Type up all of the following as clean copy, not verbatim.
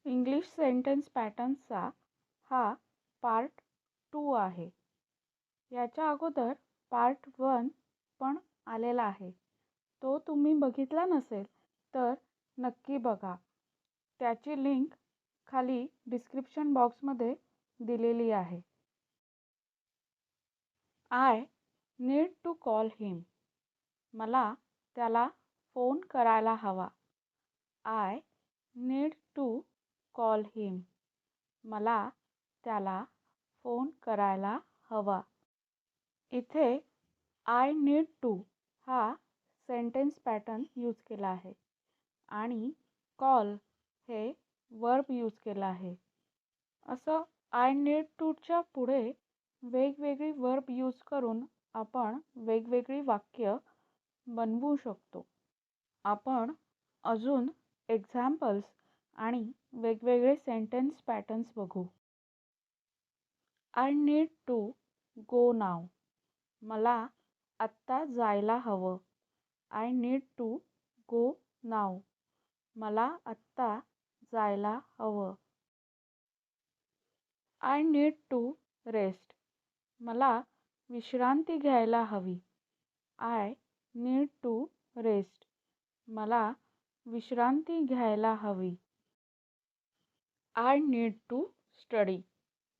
English sentence पॅटर्न्सचा हा part 2 आहे. याच्या अगोदर पार्ट 1 पण आलेला आहे. तो तुम्ही बघितला नसेल तर नक्की बघा. त्याची लिंक खाली डिस्क्रिप्शन बॉक्समध्ये दिलेली आहे. आय नीड टू कॉल हिम. मला त्याला फोन करायला हवा. आय नीड टू कॉल हिम. मला त्याला फोन करायला हवा. इथे आय नीड टू हा सेंटेन्स पॅटर्न यूज केला आहे आणि कॉल हे वर्ब यूज केला आहे. असं आय नीड टूच्या पुढे वेगवेगळी वर्ब यूज करून आपण वेगवेगळी वाक्य बनवू शकतो. आपण अजून एक्झाम्पल्स आणि वेगवेगळे सेंटेन्स पॅटर्न्स बघू. I need to go now. मला आत्ता जायला हवं. I need to go now. मला आत्ता जायला हवं. I need to rest. मला विश्रांती घ्यायला हवी. I need to rest. मला विश्रांती घ्यायला हवी. I need to study.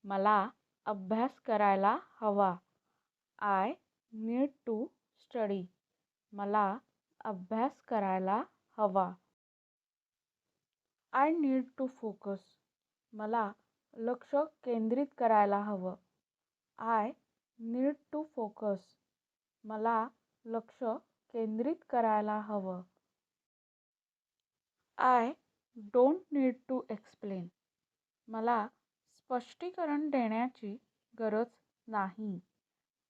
मला अभ्यास करायला हवा. I need to study. मला अभ्यास करायला हवा. I need to focus. मला लक्ष केंद्रित करायला हवं. I need to focus. मला लक्ष केंद्रित करायला हवं. I don't need to explain. मला स्पष्टीकरण देण्याची गरज नाही.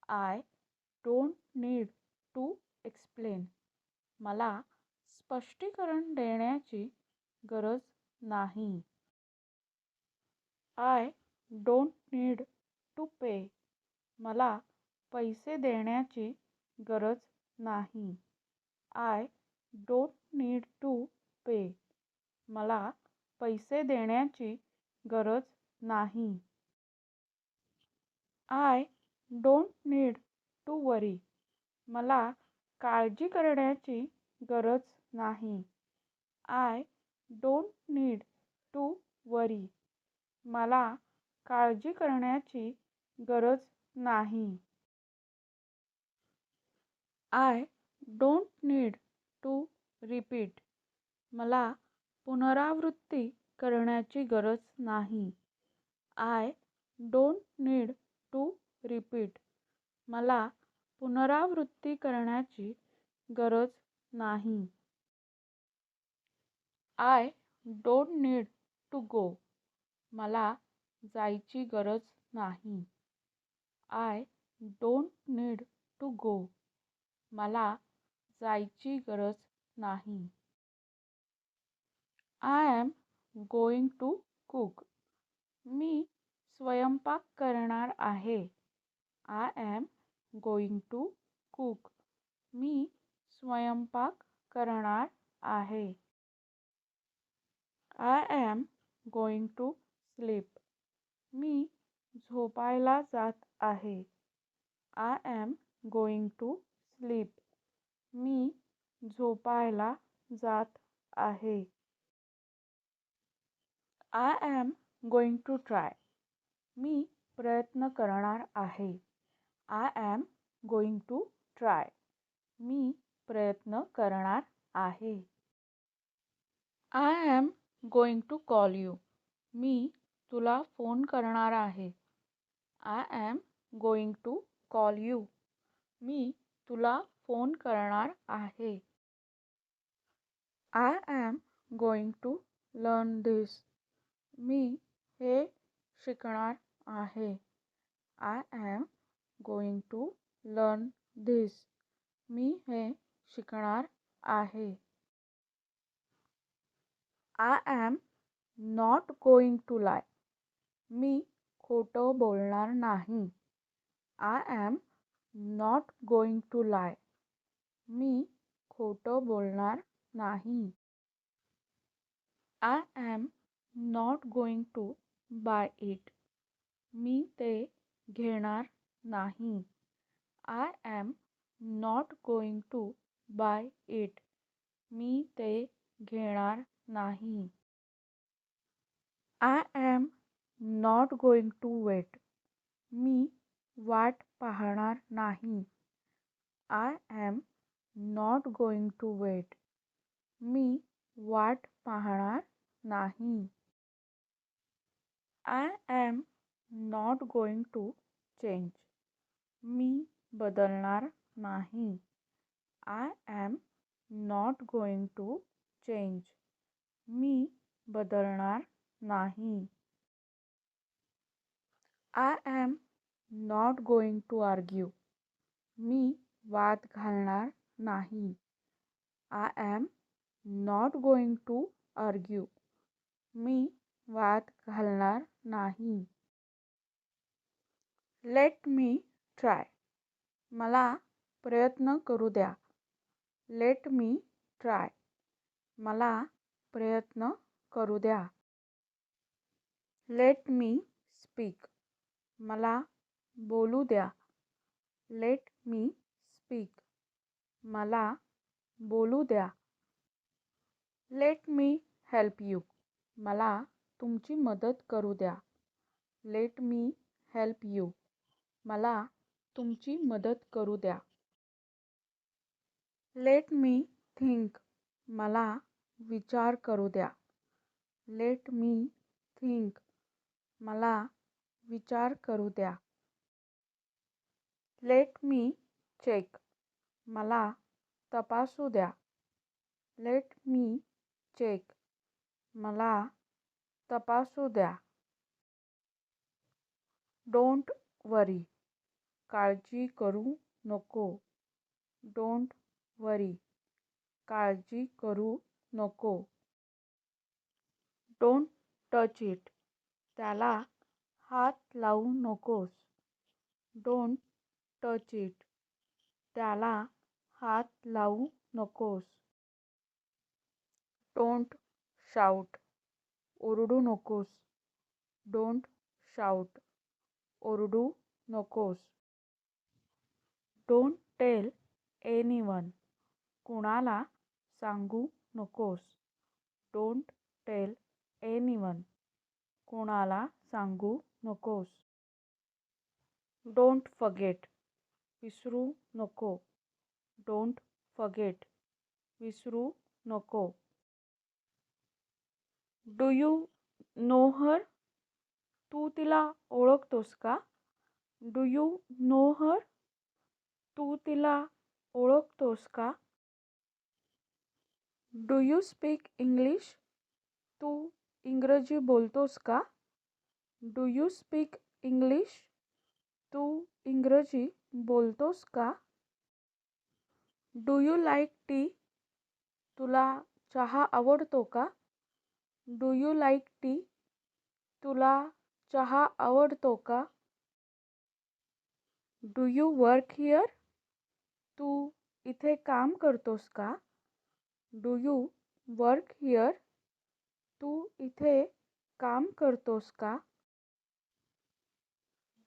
I don't need to explain. मला स्पष्टीकरण देण्याची गरज नाही. I don't need to pay. मला पैसे देण्याची गरज नाही. I don't need to pay. मला पैसे देण्याची गरज नाही. I don't need to worry. मला काळजी करण्याची गरज नाही. I don't need to worry. मला काळजी करण्याची गरज नाही. I don't need to repeat. मला पुनरावृत्ती करण्याची गरज नाही. I don't need to repeat. मला पुनरावृत्ती करण्याची गरज नाही. I don't need to go. मला जायची गरज नाही. I don't need to go. मला जायची गरज नाही. I am going to cook. मी स्वयंपाक करणार आहे. I am going to cook. मी स्वयंपाक करणार आहे. I am going to sleep. मी झोपायला जात आहे. I am going to sleep. मी झोपायला जात आहे. I am going to try. मी प्रयत्न करणार आहे. I am going to try. मी प्रयत्न करणार आहे. I am going to call you. मी तुला फोन करणार आहे. I am going to call you. मी तुला फोन करणार आहे. I am going to learn this. मी हे शिकणार आहे. I am going to learn this. मी हे शिकणार आहे. I am not going to lie. मी खोटं बोलणार नाही. I am not going to lie. मी खोटं बोलणार नाही. I am not going to buy it. मी ते घेणार नाही. I am not going to buy it. मी ते घेणार नाही. I am not going to wait. मी वाट पाहणार नाही. I am not going to wait. मी वाट पाहणार नाही. I am not going to change. मी बदलणार नाही. I am not going to change. मी बदलणार नाही. I am not going to argue. मी वाद घालणार नाही. I am not going to argue. मी वाद घालणार नाही. Let me try. मला प्रयत्न करू द्या. Let me try. मला प्रयत्न करू द्या. Let me speak. मला बोलू द्या. Let me speak. मला बोलू द्या. Let me help you. मला तुमची मदत करू द्या. Let me help you. मला तुमची मदत करू द्या. Let me think. मला विचार करू द्या. Let me think. मला विचार करू द्या. Let me check. मला तपासू द्या. Let me check. मला तपासू द्या. Don't worry. काळजी करू नको. Don't worry. काळजी करू नको. Don't touch it. त्याला हात लावू नकोस. Don't touch it. त्याला हात लावू नकोस. Don't shout. ओरडू नकोस. Don't shout. ओरडू नकोस. Don't tell anyone. कुणाला सांगू नकोस. Don't tell anyone. कुणाला सांगू नकोस. Don't forget. विसरू नको. Don't forget. विसरू नको. Do you know her. तू तिला ओळखतोस का. Do you know her. तू तिला ओळखतोस का. Do you speak English. तू इंग्रजी बोलतोस का. Do you speak English. तू इंग्रजी बोलतोस का. Do you like tea. तुला चहा आवडतो का. Do you like tea. तुला चहा आवडतो का. Do you work here. तू इथे काम करतोस का. Do you work here. तू इथे काम करतोस का.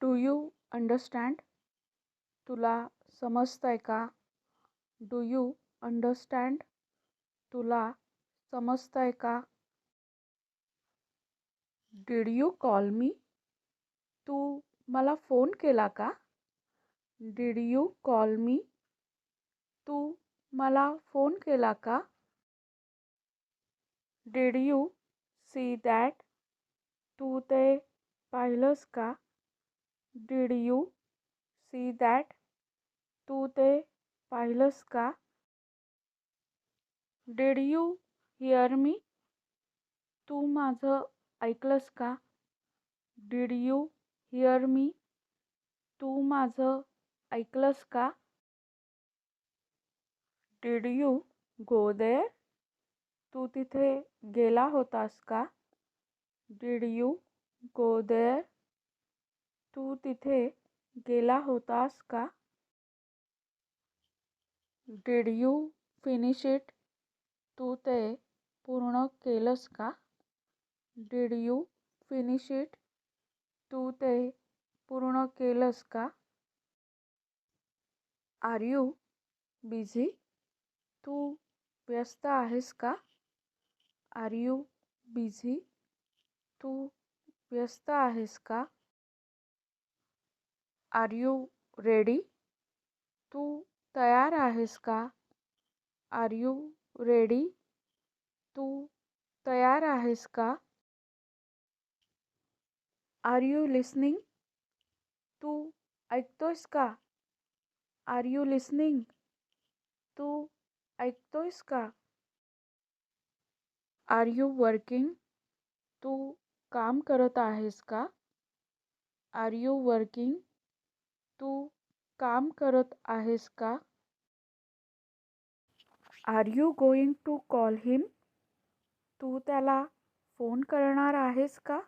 Do you understand. तुला समजतंय का. Do you understand. तुला समजतंय का. Did you call me. तू मला फोन केला का. Did you call me. तू मला फोन केला का. Did you see that. तू ते पाहिलंस का. Did you see that. तू ते पाहिलंस का. Did you hear me. तू माझं ऐकलंस का. Did you hear me. तू माझं ऐकलंस का. Did you go there. तू तिथे गेला होतास का. Did you go there. तू तिथे गेला होतास का. Did you finish it. तू ते पूर्ण केलंस का. Did you finish it? तू ते पूर्ण केलंस का? Are you busy? तू व्यस्त आहेस का? Are you busy? तू व्यस्त आहेस का? Are you ready? तू तयार आहेस का? Are you ready? तू तयार आहेस का? Are you listening? तू ऐकतोयस का? Are you listening? तू ऐकतोयस का? Are you working? तू काम करत आहेस का? Are you working? तू काम करत आहेस का? Are you going to call him? तू त्याला फोन करणार आहेस का?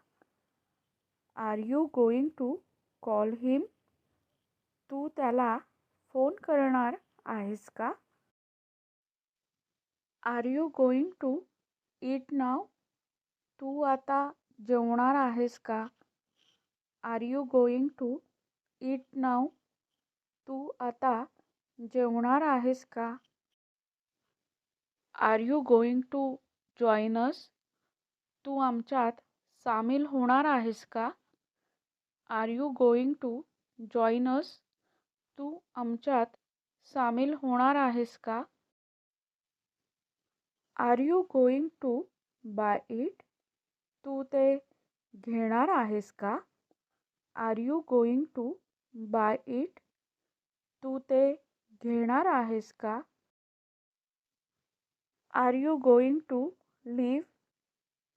Are you going to call him? तू त्याला फोन करणार आहेस का? Are you going to eat now? तू आता जेवणार आहेस का? Are you going to eat now? तू आता जेवणार आहेस का? Are you going to join us? तू आमच्यात सामील होणार आहेस का? Are you going to join us? तू आमच्यात सामील होणार आहेस का? Are you going to buy it? तू ते घेणार आहेस का? Are you going to buy it? तू ते घेणार आहेस का? Are you going to leave?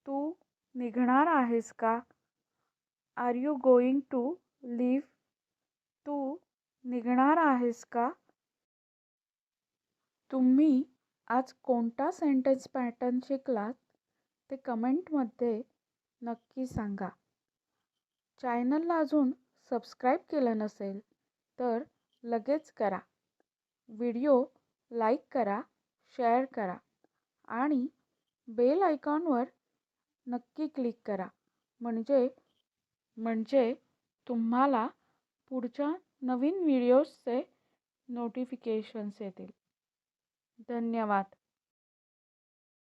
तू निघणार आहेस का? Are you going to leave? तू निघणार आहेस का? तुम्ही आज कोणता सेंटेन्स पॅटर्न शिकलात ते कमेंटमध्ये नक्की सांगा. चॅनलला अजून सबस्क्राईब केलं नसेल तर लगेच करा. व्हिडिओ लाईक करा, शेअर करा आणि बेल आयकॉनवर नक्की क्लिक करा म्हणजे तुम्हाला पुढच्या नवीन व्हिडिओजचे नोटिफिकेशन्स येतील. धन्यवाद.